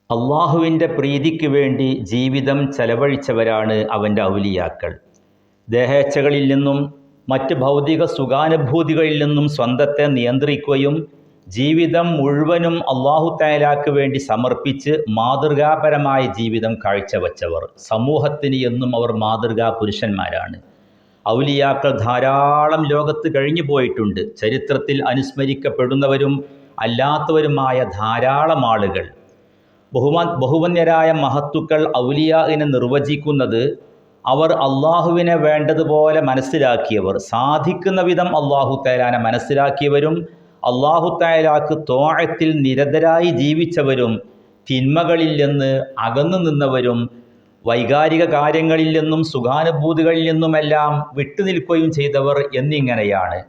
അള്ളാഹുവിൻ്റെ പ്രീതിക്ക് വേണ്ടി ജീവിതം ചെലവഴിച്ചവരാണ് അവൻ്റെ ഔലിയാക്കൾ. ദേഹേച്ഛകളിൽ നിന്നും മറ്റ് ഭൗതിക സുഖാനുഭൂതികളിൽ നിന്നും സ്വന്തത്തെ നിയന്ത്രിക്കുകയും ജീവിതം മുഴുവനും അള്ളാഹു തആലയ്ക്ക് വേണ്ടി സമർപ്പിച്ച് മാതൃകാപരമായ ജീവിതം കാഴ്ചവെച്ചവർ. സമൂഹത്തിന് എന്നും അവർ മാതൃകാ പുരുഷന്മാരാണ്. ഔലിയാക്കൾ ധാരാളം ലോകത്ത് കഴിഞ്ഞു പോയിട്ടുണ്ട്. ചരിത്രത്തിൽ അനുസ്മരിക്കപ്പെടുന്നവരും അല്ലാത്തവരുമായ ധാരാളം ആളുകൾ. ബഹുവന്യരായ മഹത്തുക്കൾ ഔലിയാഇനെ നിർവചിക്കുന്നത് അവർ അള്ളാഹുവിനെ വേണ്ടതുപോലെ മനസ്സിലാക്കിയവർ, സാധിക്കുന്ന വിധം അള്ളാഹു തആലാനെ മനസ്സിലാക്കിയവരും അള്ളാഹു തആലാക്ക് ത്വാഅത്തിൽ നിരതരായി ജീവിച്ചവരും തിന്മകളിൽ നിന്ന് അകന്നു നിന്നവരും വൈകാരിക കാര്യങ്ങളിൽ നിന്നും സുഖാനുഭൂതികളിൽ നിന്നുമെല്ലാം വിട്ടുനിൽക്കുകയും ചെയ്തവർ എന്നിങ്ങനെയാണ്.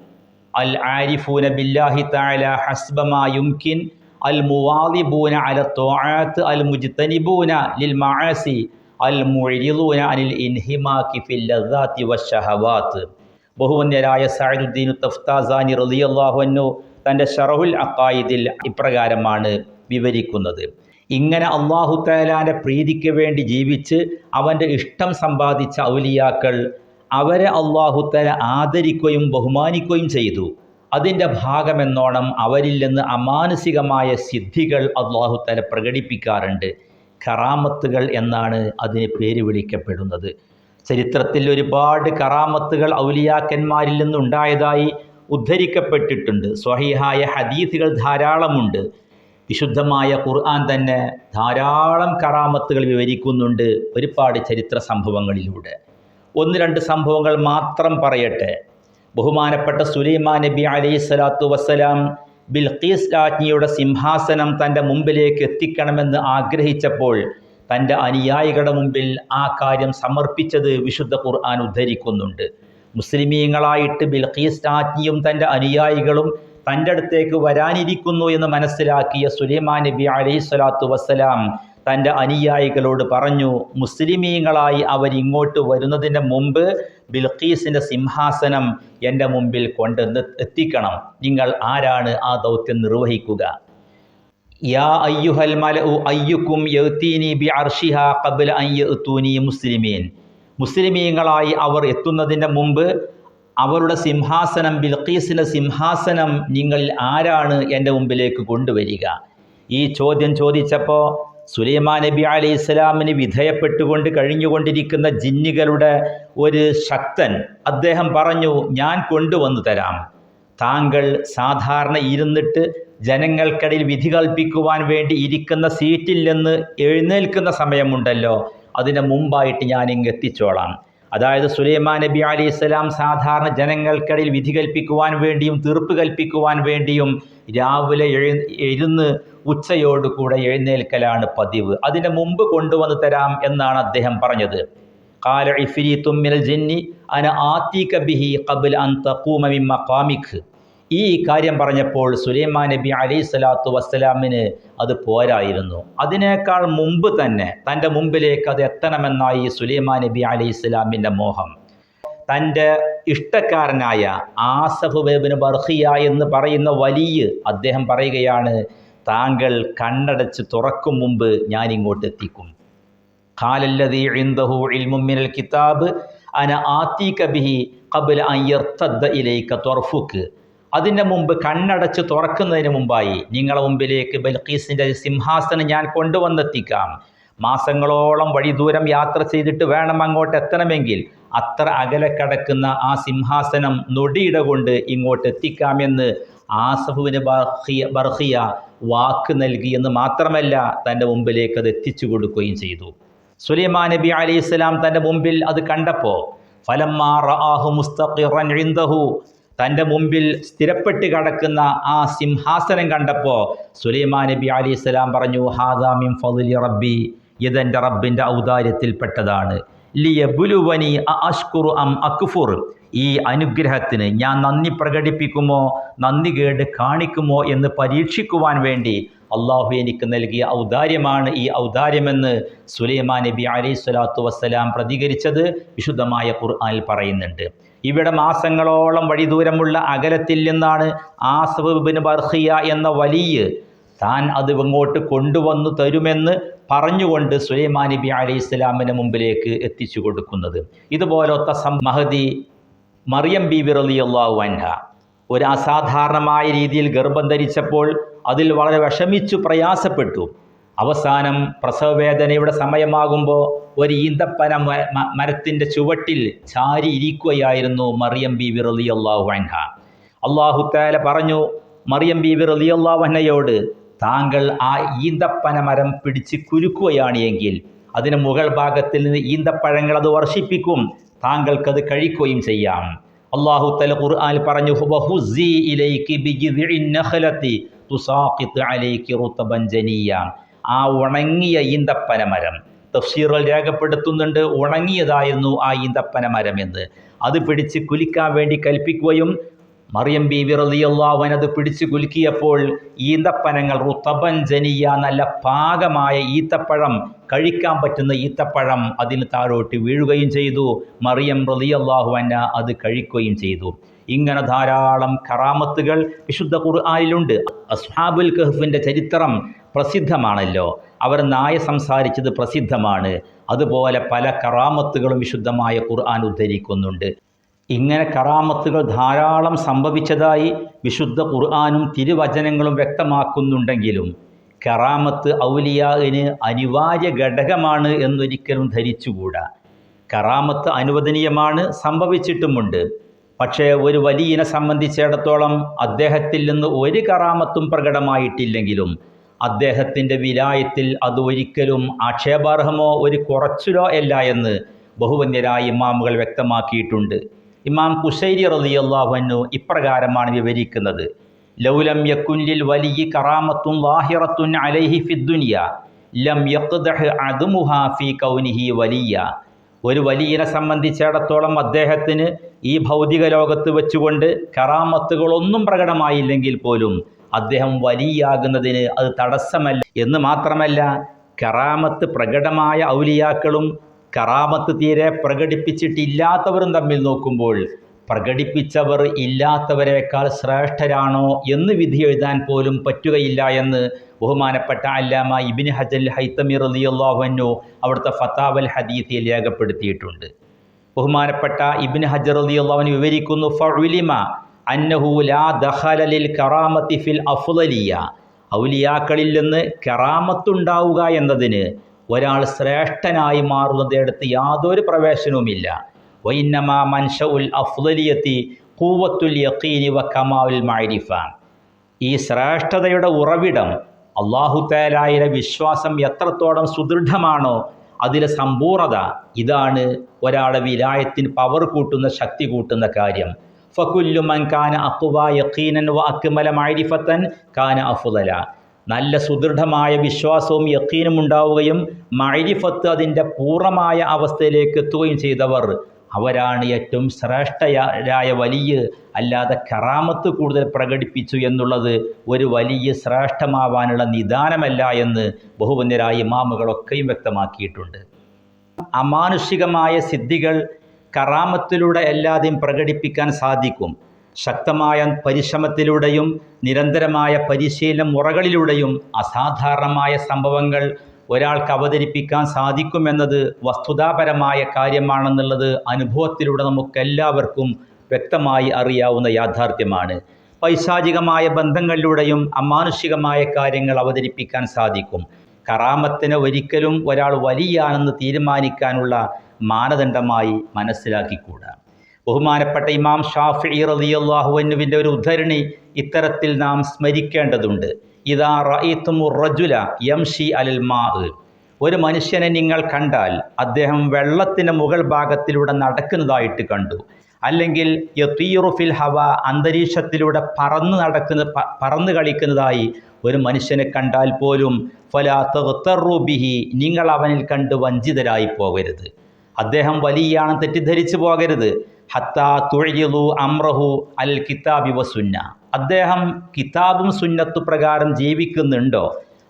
അൽ ആരിഫൂന ബില്ലാഹി തആല ഹസ്ബ മാ യുംകിൻ അൽ മുവാദിബൂന അല ത്വാഅത്ത് അൽ മുജ്തനിബൂന ലിൽ മആസി അൽ മുഅരിദൂന അനിൽ ഇൻഹിമാകി ഫിൽ ലദ്ദാത്തി വശഹവാത്ത്. ബഹുവന്യരായ സഅദുദ്ദീൻ തഫ്താസാനി റളിയല്ലാഹു അൻഹു തൻ്റെ ശറഹുൽ അഖായിദിൽ ഇപ്രകാരമാണ് വിവരിക്കുന്നത്. ഇങ്ങനെ അള്ളാഹു തആലാന്റെ പ്രീതിക്ക് വേണ്ടി ജീവിച്ച് അവൻ്റെ ഇഷ്ടം സമ്പാദിച്ച ഔലിയാക്കൾ, അവരെ അള്ളാഹു തആല ആദരിക്കുകയും ബഹുമാനിക്കുകയും ചെയ്തു. അതിൻ്റെ ഭാഗമെന്നോണം അവരിൽ നിന്ന് അമാനുഷികമായ സിദ്ധികൾ അള്ളാഹു തആല പ്രകടിപ്പിക്കാറുണ്ട്. കറാമത്തുകൾ എന്നാണ് അതിന് പേര് വിളിക്കപ്പെടുന്നത്. ചരിത്രത്തിൽ ഒരുപാട് കറാമത്തുകൾ ഔലിയാക്കന്മാരിൽ നിന്നുണ്ടായതായി ഉദ്ധരിക്കപ്പെട്ടിട്ടുണ്ട്. സ്വഹീഹായ ഹദീസുകൾ ധാരാളമുണ്ട്. വിശുദ്ധമായ ഖുർആൻ തന്നെ ധാരാളം കറാമത്തുകൾ വിവരിക്കുന്നുണ്ട് ഒരുപാട് ചരിത്ര സംഭവങ്ങളിലൂടെ. ഒന്ന് രണ്ട് സംഭവങ്ങൾ മാത്രം പറയട്ടെ. ബഹുമാനപ്പെട്ട സുലൈമാൻ നബി അലൈഹിസ്സലാത്തു വസ്സലാം ബിൽഖീസ് രാജ്ഞിയുടെ സിംഹാസനം തൻ്റെ മുമ്പിലേക്ക് എത്തിക്കണമെന്ന് ആഗ്രഹിച്ചപ്പോൾ തൻ്റെ അനുയായികളുടെ മുമ്പിൽ ആ കാര്യം സമർപ്പിച്ചത് വിശുദ്ധ ഖുർആൻ ഉദ്ധരിക്കുന്നുണ്ട്. മുസ്ലിമീങ്ങളായിട്ട് ബിൽഖീസ് രാജ്ഞിയും തൻ്റെ അനുയായികളും തൻ്റെ അടുത്തേക്ക് വരാനിരിക്കുന്നു എന്ന് മനസ്സിലാക്കിയ സുലൈമാൻ നബി അലൈഹിസ്സലാത്തു വസ്സലാം തൻ്റെ അനുയായികളോട് പറഞ്ഞു, മുസ്ലിമീങ്ങളായി അവരിങ്ങോട്ട് വരുന്നതിന് മുമ്പ് ബിൽഖീസിൻ്റെ സിംഹാസനം എൻ്റെ മുമ്പിൽ കൊണ്ടുവന്ന് എത്തിക്കണം. നിങ്ങൾ ആരാണ് ആ ദൗത്യം നിർവഹിക്കുക? യാ അയ്യുഹൽ മലഉ അയ്യുക്കും യഅ്തീനി ബിഅർശിഹാ ഖബ്ല അൻ യഅ്തൂനി മുസ്ലിമീൻ. മുസ്ലിമീങ്ങളായി അവർ എത്തുന്നതിന് മുമ്പ് അവരുടെ സിംഹാസനം, ബിൽഖീസിൻ്റെ സിംഹാസനം നിങ്ങളിൽ ആരാണ് എൻ്റെ മുമ്പിലേക്ക് കൊണ്ടുവരിക? ഈ ചോദ്യം ചോദിച്ചപ്പോൾ സുലൈമാൻ നബി അലൈഹിസ്സലാമിന് വിധേയപ്പെട്ടുകൊണ്ട് കഴിഞ്ഞുകൊണ്ടിരിക്കുന്ന ജിന്നുകളുടെ ഒരു ശക്തൻ അദ്ദേഹം പറഞ്ഞു, ഞാൻ കൊണ്ടുവന്നു തരാം. താങ്കൾ സാധാരണ ഇരുന്നിട്ട് ജനങ്ങൾക്കിടയിൽ വിധി കൽപ്പിക്കുവാൻ വേണ്ടി ഇരിക്കുന്ന സീറ്റിൽ നിന്ന് എഴുന്നേൽക്കുന്ന സമയമുണ്ടല്ലോ, അതിന് മുമ്പായിട്ട് ഞാൻ ഇങ്ങ് എത്തിച്ചോളാം. അതായത് സുലൈമാൻ നബി അലൈഹിസ്സലാം സാധാരണ ജനങ്ങൾക്കിടയിൽ വിധി കൽപ്പിക്കുവാൻ വേണ്ടിയും തീർപ്പ് കൽപ്പിക്കുവാൻ വേണ്ടിയും രാവിലെ ഇരുന്ന് ഉച്ചയോടുകൂടെ എഴുന്നേൽക്കലാണ് പതിവ്. അതിന് മുമ്പ് കൊണ്ടുവന്ന് തരാം എന്നാണ് അദ്ദേഹം പറഞ്ഞത്. ഖാല ഇഫ്രീത്തും മിനൽ ജിന്നി അന ആതീക ബിഹി ഖബ്ല അൻ തഖൂമ മിൻ മഖാമിക്. ഈ കാര്യം പറഞ്ഞപ്പോൾ സുലൈമാൻ നബി അലൈഹിസ്സലാത്തു വസ്സലാമിന് അത് പോരായിരുന്നു. അതിനേക്കാൾ മുമ്പ് തന്നെ തൻ്റെ മുമ്പിലേക്ക് അത് എത്തണമെന്നായി സുലൈമാൻ നബി അലൈഹിസ്സലാമിൻ്റെ മോഹം. തൻ്റെ ഇഷ്ടക്കാരനായ ആസഫ് ഇബ്നു ബർഖിയ എന്ന് പറയുന്ന വലിയ അദ്ദേഹം പറയുകയാണ്, താങ്കൾ കണ്ണടച്ച് തുറക്കും മുമ്പ് ഞാൻ ഇങ്ങോട്ട് എത്തിക്കും. ഖാലല്ലദീ ഇൻദഹു ഇൽമുൻ മിനൽ കിതാബ് അന ആതീക ബിഹി ഖബ്ല അൻ യർതദ്ദ ഇലൈക ത്വർഫുക്. അതിൻ്റെ മുമ്പ് കണ്ണടച്ച് തുറക്കുന്നതിന് മുമ്പായി നിങ്ങളുടെ മുമ്പിലേക്ക് ബൽഖീസിൻ്റെ സിംഹാസനം ഞാൻ കൊണ്ടുവന്നെത്തിക്കാം. മാസങ്ങളോളം വഴി ദൂരം യാത്ര ചെയ്തിട്ട് വേണം അങ്ങോട്ട് എത്തണമെങ്കിൽ അത്ര അകലെ കിടക്കുന്ന ആ സിംഹാസനം നൊടിയിട കൊണ്ട് ഇങ്ങോട്ട് എത്തിക്കാമെന്ന് ആസഫ് ഇബ്നു ബർഖിയ വാക്ക് നൽകിയെന്ന് മാത്രമല്ല തൻ്റെ മുമ്പിലേക്ക് അത് എത്തിച്ചു കൊടുക്കുകയും ചെയ്തു. സുലൈമാൻ നബി അലൈഹിസ്സലാം തൻ്റെ മുമ്പിൽ അത് കണ്ടപ്പോൾ ഫലമ്മാ റആഹു മുസ്തഖിറൻ ഇൻദഹു, തൻ്റെ മുമ്പിൽ സ്ഥിരപ്പെട്ട് കിടക്കുന്ന ആ സിംഹാസനം കണ്ടപ്പോൾ സുലൈമാൻ നബി അലൈഹിസ്സലാം പറഞ്ഞു, ഹാദാ മിൻ ഫദ്ലി റബ്ബി, ഇതെൻ്റെ റബ്ബിൻ്റെ ഔദാര്യത്തിൽപ്പെട്ടതാണ്. ലിയബ്ലുവനി അഷ്കുറു അം അക്ഫുർ, ഈ അനുഗ്രഹത്തിന് ഞാൻ നന്ദി പ്രകടിപ്പിക്കുമോ നന്ദി കേട് കാണിക്കുമോ എന്ന് പരീക്ഷിക്കുവാൻ വേണ്ടി അള്ളാഹു എനിക്ക് നൽകിയ ഔദാര്യമാണ് ഈ ഔദാര്യമെന്ന് സുലൈമാൻ നബി അലൈഹിസ്സലാത്തു വസ്സലാം പ്രതികരിച്ചത് വിശുദ്ധമായ ഖുർആനിൽ പറയുന്നുണ്ട്. ഇവിടെ മാസങ്ങളോളം വഴി ദൂരമുള്ള അകലത്തിൽ നിന്നാണ് ആസഫ് ഇബ്നു ബർഖിയ എന്ന വലിയ താൻ അത് ഇങ്ങോട്ട് കൊണ്ടുവന്നു തരുമെന്ന് പറഞ്ഞുകൊണ്ട് സുലൈമാൻ നബി അലൈഹി ഇസ്ലാമിന് മുമ്പിലേക്ക് എത്തിച്ചു കൊടുക്കുന്നത്. ഇതുപോലത്തെ മഹദി മറിയം ബീബി റളിയല്ലാഹു അൻഹ ഒരു അസാധാരണമായ രീതിയിൽ ഗർഭം ധരിച്ചപ്പോൾ അതിൽ വളരെ വിഷമിച്ചു പ്രയാസപ്പെട്ടു. അവസാനം പ്രസവവേദനയുടെ സമയമാകുമ്പോൾ ഒരു ഈന്തപ്പന മരത്തിൻ്റെ ചുവട്ടിൽ ചാരി ഇരിക്കുകയായിരുന്നു മറിയം ബീബി റളിയല്ലാഹു അൻഹ. അല്ലാഹു തആല പറഞ്ഞു മറിയം ബീബി റളിയല്ലാഹു അൻഹയോട്, താങ്കൾ ആ ഈന്തപ്പന മരം പിടിച്ച് കുലുക്കുകയാണ് എങ്കിൽ അതിന് മുകൾ ഭാഗത്തിൽ നിന്ന് ഈന്തപ്പഴങ്ങൾ അത് വർഷിപ്പിക്കും, താങ്കൾക്കത് കഴിക്കുകയും ചെയ്യാം. അല്ലാഹു തആല ഖുർആനിൽ പറഞ്ഞു വഹുസ്സി ഇലൈകി ബിജിദിഇൻ നഖലതി തുസാഖിത് അലൈകി റുതബൻ ജനിയ. ആ ഉണങ്ങിയ ഈന്തപ്പന മരം തഫ്സീറുകൾ രേഖപ്പെടുത്തുന്നുണ്ട്, ഉണങ്ങിയതായിരുന്നു ആ ഈന്തപ്പന മരം എന്ന്. അത് പിടിച്ച് കുലിക്കാൻ വേണ്ടി കൽപ്പിക്കുകയും മറിയം ബീവി റളിയല്ലാഹു അൻഹ അത് പിടിച്ച് കുലുക്കിയപ്പോൾ ഈന്തപ്പനങ്ങൾ റുതബൻ ജനിയ, നല്ല പാകമായ ഈത്തപ്പഴം, കഴിക്കാൻ പറ്റുന്ന ഈത്തപ്പഴം അതിന് താഴോട്ട് വീഴുകയും ചെയ്തു. മറിയം റളിയല്ലാഹു അൻഹ അത് കഴിക്കുകയും ചെയ്തു. ഇങ്ങനെ ധാരാളം കറാമത്തുകൾ വിശുദ്ധ ഖുർആനിലുണ്ട്. അസ്ഹാബുൽ കഹ്ഫിൻ്റെ ചരിത്രം പ്രസിദ്ധമാണല്ലോ, അവർ നായ സംസാരിച്ചത് പ്രസിദ്ധമാണ്. അതുപോലെ പല കറാമത്തുകളും വിശുദ്ധമായ ഖുർആൻ ഉദ്ധരിക്കുന്നുണ്ട്. ഇങ്ങനെ കറാമത്തുകൾ ധാരാളം സംഭവിച്ചതായി വിശുദ്ധ ഖുർആനും തിരുവചനങ്ങളും വ്യക്തമാക്കുന്നുണ്ടെങ്കിലും കറാമത്ത് ഔലിയാഇന് അനിവാര്യ ഘടകമാണ് എന്നൊരിക്കലും ധരിച്ചുകൂടാ. കറാമത്ത് അനുവദനീയമാണ്, സംഭവിച്ചിട്ടുമുണ്ട്. പക്ഷേ ഒരു വലിയനെ സംബന്ധിച്ചിടത്തോളം അദ്ദേഹത്തിൽ നിന്ന് ഒരു കറാമത്തും പ്രകടമായിട്ടില്ലെങ്കിലും അദ്ദേഹത്തിൻ്റെ വിലായത്തിൽ അത് ഒരിക്കലും ആക്ഷേപാർഹമോ ഒരു കുറച്ചിലോ അല്ല എന്ന് ബഹുവന്യരായ ഇമാമുകൾ വ്യക്തമാക്കിയിട്ടുണ്ട്. ഇമാം ഖുശൈരി റളിയല്ലാഹു അൻഹു ഇപ്രകാരമാണ് വിവരിക്കുന്നത്: ലൗലം യകുൻ ലിൽ വലിയ കറാമത്തുൻ ളാഹിറത്തുൻ അലൈഹി ഫിദ്ദുനിയ ലം യഖ്ദഹ് അദ്മുഹാ ഫീ കൗനിഹി വലിയ. ഒരു വലിയനെ സംബന്ധിച്ചിടത്തോളം അദ്ദേഹത്തിന് ഈ ഭൗതിക ലോകത്ത് വെച്ചുകൊണ്ട് കറാമത്തുകളൊന്നും പ്രകടമായില്ലെങ്കിൽ പോലും അദ്ദേഹം വലിയാകുന്നതിന് അത് തടസ്സമല്ല എന്ന് മാത്രമല്ല, കറാമത്ത് പ്രകടമായ ഔലിയാക്കളും കറാമത്ത് തീരെ പ്രകടിപ്പിച്ചിട്ടില്ലാത്തവരും തമ്മിൽ നോക്കുമ്പോൾ പ്രകടിപ്പിച്ചവർ ഇല്ലാത്തവരെക്കാൾ ശ്രേഷ്ഠരാണോ എന്ന് വിധി എഴുതാൻ പോലും പറ്റുകയില്ല എന്ന് ബഹുമാനപ്പെട്ട അല്ലാമ ഇബ്നു ഹജർ ഹൈതമി റളിയല്ലാഹു അൻഹു അവിടുത്തെ ഫതാവൽ ഹദീസിൽ രേഖപ്പെടുത്തിയിട്ടുണ്ട്. ബഹുമാനപ്പെട്ട ഇബ്നു ഹജർ റളിയല്ലാഹു അൻഹു വിവരിക്കുന്നു, ഫഉലിമ അന്നഹു ലാ ദഖല ലിൽ കറാമത്തി ഫിൽ അഫ്ളലിയ. ഔലിയാക്കളിൽ നിന്ന് കറാമത്തുണ്ടാവുക എന്നതിന് ഒരാൾ ശ്രേഷ്ഠനായി മാറുന്നതിനടുത്ത് യാതൊരു പ്രവേശനവുമില്ല. വഇന്നമാ മൻശഉൽ അഫ്ളലിയത്തി ഖുവത്തുൽ യഖീനി വ കമാലുൽ മഅരിഫ. ഈ ശ്രേഷ്ഠതയുടെ ഉറവിടം അല്ലാഹു തആലയിലെ വിശ്വാസം എത്രത്തോളം സുദൃഢമാണോ അതിലെ സമ്പൂർണത, ഇതാണ് ഒരാളുടെ വിലായത്തിന് പവർ കൂട്ടുന്ന, ശക്തി കൂട്ടുന്ന കാര്യം. ഫകുല്ലു മൻ കാന അഖ്വ യഖീനൻ വ അക്മല മഅരിഫതൻ കാന അഫ്ളല. നല്ല സുദൃഢമായ വിശ്വാസവും യഖീനും ഉണ്ടാവുകയും മഅരിഫത്ത് അതിൻ്റെ പൂർണ്ണമായ അവസ്ഥയിലേക്ക് എത്തുകയും ചെയ്തവർ അവരാണ് ഏറ്റവും ശ്രേഷ്ഠരായ വലിയ. അല്ലാതെ കറാമത്ത് കൂടുതൽ പ്രകടിപ്പിച്ചു എന്നുള്ളത് ഒരു വലിയ ശ്രേഷ്ഠമാവാനുള്ള നിദാനമല്ല എന്ന് ബഹുവന്യരായ ഇമാമുകളൊക്കെയും വ്യക്തമാക്കിയിട്ടുണ്ട്. അമാനുഷികമായ സിദ്ധികൾ കറാമത്തിലൂടെ എല്ലാതെയും പ്രകടിപ്പിക്കാൻ സാധിക്കും. ശക്തമായ പരിശ്രമത്തിലൂടെയും നിരന്തരമായ പരിശീലന മുറകളിലൂടെയും അസാധാരണമായ സംഭവങ്ങൾ ഒരാൾക്ക് അവതരിപ്പിക്കാൻ സാധിക്കുമെന്നത് വസ്തുതാപരമായ കാര്യമാണെന്നുള്ളത് അനുഭവത്തിലൂടെ നമുക്കെല്ലാവർക്കും വ്യക്തമായി അറിയാവുന്ന യാഥാർത്ഥ്യമാണ്. പൈശാചികമായ ബന്ധങ്ങളിലൂടെയും അമാനുഷികമായ കാര്യങ്ങൾ അവതരിപ്പിക്കാൻ സാധിക്കും. കറാമത്തിനെ ഒരിക്കലും ഒരാൾ വലിയാണെന്ന് തീരുമാനിക്കാനുള്ള മാനദണ്ഡമായി മനസ്സിലാക്കിക്കൂടാ. ബഹുമാനപ്പെട്ട ഇമാം ഷാഫിഈ റളിയല്ലാഹു അൻഹുവിൻ്റെ ഒരു ഉദ്ധരണി ഇത്തരത്തിൽ നാം സ്മരിക്കേണ്ടതുണ്ട്. ഇദാ റഅയ്തുമുർ റജുല യംശി അലൽ മാഇ. ഒരു മനുഷ്യനെ നിങ്ങൾ കണ്ടാൽ അദ്ദേഹം വെള്ളത്തിൻ്റെ മുകൾ ഭാഗത്തിലൂടെ നടക്കുന്നതായിട്ട് കണ്ടു, അല്ലെങ്കിൽ യതീറു ഫിൽ ഹവ, അന്തരീക്ഷത്തിലൂടെ പറന്ന് കളിക്കുന്നതായി ഒരു മനുഷ്യനെ കണ്ടാൽ പോലും ഫലാ തഗ്തറു ബിഹി, നിങ്ങൾ അവനിൽ കണ്ട് വഞ്ചിതരായി പോകരുത്. അദ്ദേഹം വലിയാണെന്ന് തെറ്റിദ്ധരിച്ചു പോകരുത്. ഹത്താ തുഅ്രിളു അംറഹു അൽ കിതാബി വസുന്ന. അദ്ദേഹം കിതാബും സുന്നത്തു പ്രകാരം ജീവിക്കുന്നുണ്ടോ,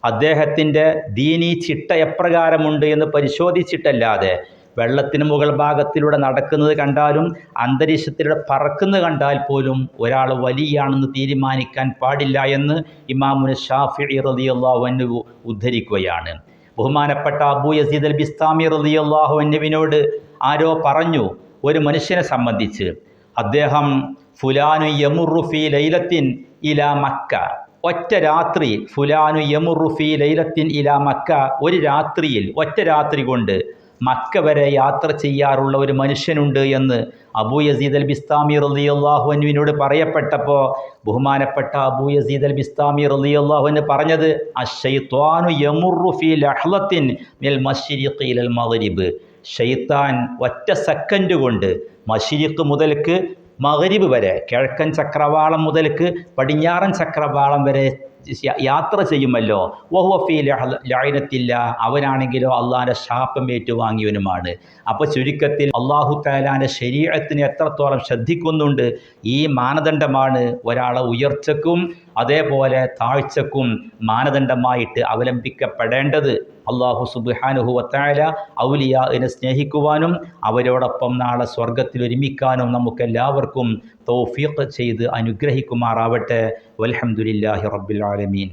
അദ്ദേഹത്തിൻ്റെ ദീനീ ചിട്ട എപ്രകാരമുണ്ട് എന്ന് പരിശോധിച്ചിട്ടല്ലാതെ വെള്ളത്തിന് മുകൾ ഭാഗത്തിലൂടെ നടക്കുന്നത് കണ്ടാലും അന്തരീക്ഷത്തിലൂടെ പറക്കുന്നത് കണ്ടാൽ പോലും ഒരാൾ വലിയാണെന്ന് തീരുമാനിക്കാൻ പാടില്ല എന്ന് ഇമാമുൽ ഷാഫിഈ റളിയല്ലാഹു അൻഹു ഉദ്ധരിക്കുകയാണ്. ബഹുമാനപ്പെട്ട അബൂ യസീദ് അൽ ബിസ്താമി റളിയല്ലാഹു അൻഹുവിനോട് ആരോ പറഞ്ഞു, ഒരു മനുഷ്യനെ സംബന്ധിച്ച്, അദ്ദേഹം ഫുലാനു യമുറു ഫീ ലൈലത്തിൻ ഇലാ മക്ക, ഒറ്റ രാത്രി, ഫുലാനു യമുറു ഫീ ലൈലത്തിൻ ഇലാ മക്ക, ഒരു രാത്രിയിൽ, ഒറ്റ രാത്രി കൊണ്ട് മക്ക വരെ യാത്ര ചെയ്യാറുള്ള ഒരു മനുഷ്യനുണ്ട് എന്ന് അബൂ യസീദ് അൽ ബിസ്താമി റളിയല്ലാഹു അൻഹുവിനോട് പറയപ്പെട്ടപ്പോൾ ബഹുമാനപ്പെട്ട അബൂ യസീദ് അൽ ബിസ്താമി റളിയല്ലാഹു അൻഹു പറഞ്ഞത്, അശ്ശൈത്വാനു യമുറു ഫീ ലഹ്ളത്തിൻ മിനൽ മശ്രിഖി ഇലൽ മഗ്രിബ്, ഷൈത്താൻ ഒറ്റ സെക്കൻഡ് കൊണ്ട് മശ്രിഖ് മുതൽക്ക് മഗ്രിബ് വരെ, കിഴക്കൻ ചക്രവാളം മുതൽക്ക് പടിഞ്ഞാറൻ ചക്രവാളം വരെ യാത്ര ചെയ്യുമല്ലോ. വഹുവ ഫീ ലഅനത്തില്ല, അവനാണെങ്കിലോ അള്ളാഹിൻ്റെ ശാപം ഏറ്റുവാങ്ങിയവനുമാണ്. അപ്പോൾ ചുരുക്കത്തിൽ അള്ളാഹു തആലാൻ്റെ ശരീഅത്തിനെ എത്രത്തോളം ശ്രദ്ധിക്കുന്നുണ്ട്, ഈ മാനദണ്ഡമാണ് ഒരാളെ ഉയർച്ചക്കും അതേപോലെ താഴ്ചക്കും മാനദണ്ഡമായിട്ട് അവലംബിക്കപ്പെടേണ്ടത്. അള്ളാഹു സുബ്ഹാനഹു വ തആല ഔലിയാഇനെ സ്നേഹിക്കുവാനും അവരോടൊപ്പം നാളെ സ്വർഗത്തിൽ ഒരുമിക്കാനും നമുക്കെല്ലാവർക്കും തൗഫീഖ് ചെയ്ത് അനുഗ്രഹിക്കുമാറാവട്ടെ. വൽഹംദുലില്ലാഹി റബ്ബിൽ ആലമീൻ.